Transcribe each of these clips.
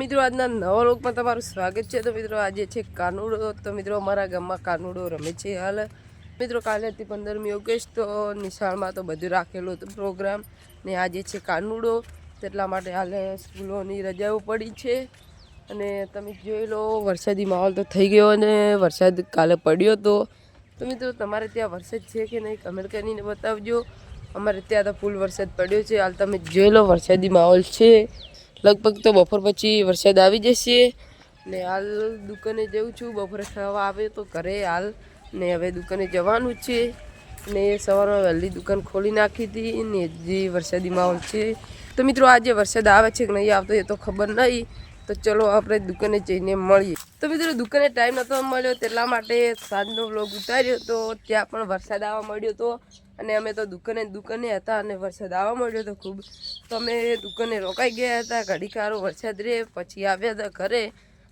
મિત્રો આજના નવા લોકમાં તમારું સ્વાગત છે। તો મિત્રો આજે છે કાનુડો। તો મિત્રો અમારા ગામમાં કાનુડો રમે છે હાલ। મિત્રો કાલે હતી 15મી ઓગસ્ટ, તો નિશાળમાં તો બધું રાખેલું હતું પ્રોગ્રામ, ને આજે છે કાનુડો, તેટલા માટે હાલ સ્કૂલોની રજાઓ પડી છે। અને તમે જોઈ લો વરસાદી માહોલ તો થઈ ગયો અને વરસાદ કાલે પડ્યો તો મિત્રો તમારે ત્યાં વરસાદ છે કે નહીં કમેન્ટ કરીને બતાવજો। અમારે ત્યાં તો ફૂલ વરસાદ પડ્યો છે હાલ, તમે જોઈ લો વરસાદી માહોલ છે। લગભગ તો બપોર પછી વરસાદ આવી જશે ને હાલ દુકાને જઉં છું। બપોરે ખાવા આવે તો ઘરે હાલ, ને હવે દુકાને જવાનું છે ને સવારમાં વહેલી દુકાન ખોલી નાખી હતી ને જે વરસાદી માહોલ છે। તો મિત્રો આજે વરસાદ આવે છે કે નહીં આવતો એ તો ખબર નહીં, તો ચલો આપણે દુકાને જઈને મળીએ। તો મિત્રો દુકાને ટાઈમ નહોતો મળ્યો, તેટલા માટે સાંજનો વ્લોગ ઉતાર્યો, તો ત્યાં પણ વરસાદ આવવા મળ્યો હતો અને અમે તો દુકાને હતા અને વરસાદ આવવા મળ્યો હતો ખૂબ, તો અમે દુકાને રોકાઈ ગયા હતા। ઘડી કારો વરસાદ રહે પછી આવ્યા હતા ઘરે,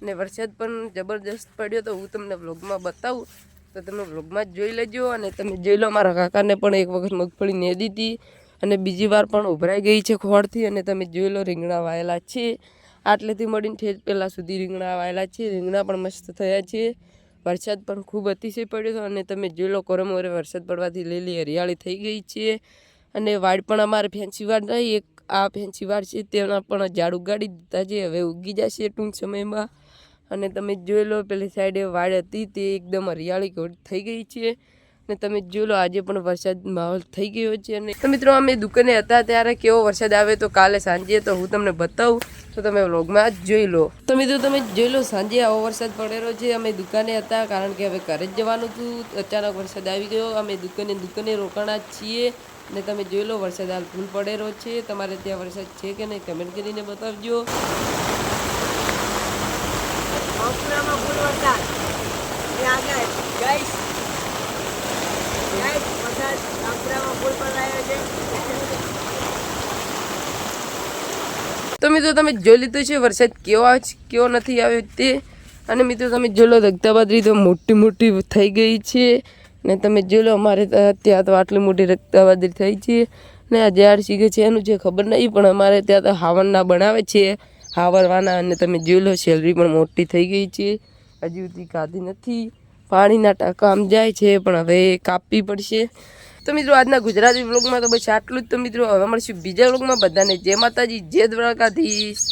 અને વરસાદ પણ જબરદસ્ત પડ્યો, તો હું તમને વ્લોગમાં બતાવું, તો તમે વ્લોગમાં જ જોઈ લેજો। અને તમે જોઈ લો મારા કાકાને પણ એક વખત મગફળી નેદી હતી અને બીજી વાર પણ ઉભરાઈ ગઈ છે ખોળથી, અને તમે જોઈ લો રીંગણા વાયેલા છે। આટલેથી મળીને ઠેઠ પહેલાં સુધી રીંગણા વાયેલા છે, રીંગણા પણ મસ્ત થયા છે। વરસાદ પણ ખૂબ અતિશય પડ્યો હતો અને તમે જોઈ લો કોરમોરે વરસાદ પડવાથી લીલી હરિયાળી થઈ ગઈ છે। અને વાડ પણ અમારે ફેન્સી વાડ નહીં, એક આ ફેન્સી વાડ છે તેના પણ ઝાડ ઉગાડી દીધા છે, હવે ઉગી જશે ટૂંક સમયમાં। અને તમે જોઈ લો પેલી સાઈડે વાડ હતી તે એકદમ હરિયાળી થઈ ગઈ છે, ને તમે જોઈ લો આજે પણ વરસાદ માહોલ થઈ ગયો છે। અને તો મિત્રો અમે દુકાને હતા ત્યારે કેવો વરસાદ આવે તો કાલે સાંજે તો હું તમને બતાવું, તો તમે વ્લોગમાં જ જોઈ લો। તો મિત્રો તમે જોઈ લો સાંજે આવો વરસાદ પડેલો છે, અમે દુકાને હતા કારણ કે હવે ઘરે જ જવાનું હતું, અચાનક વરસાદ આવી ગયો, અમે દુકાને રોકાણા છીએ। ને તમે જોઈ લો વરસાદ હાલ ફૂલ પડેલો છે, તમારે ત્યાં વરસાદ છે કે નહીં કમેન્ટ કરીને બતાવજો। તો મિત્રો તમે જોઈ લીધું છે વરસાદ કેવો નથી આવ્યો તે, અને મિત્રો તમે જોઈ લો રક્તાબાદરી તો મોટી થઈ ગઈ છે, ને તમે જોઈ લો અમારે ત્યાં તો આટલી મોટી રક્તાબાદરી થઈ છે, ને આ ઝાડ શીખે છે એનું છે ખબર નહીં, પણ અમારે ત્યાં તો હાવરના બનાવે છે હાવરવાના, અને તમે જોઈ લો સેલરી પણ મોટી થઈ ગઈ છે, હજી સુધી ખાધી નથી, પાણીના ટાંકા આમ જાય છે પણ હવે કાપવી પડશે। તો મિત્રો આજના ગુજરાતી વ્લોગમાં તો બસ આટલું જ। તો મિત્રો હવે મળશું બીજા વ્લોગમાં, બધાને જય માતાજી, જય દ્વારકાધીશ।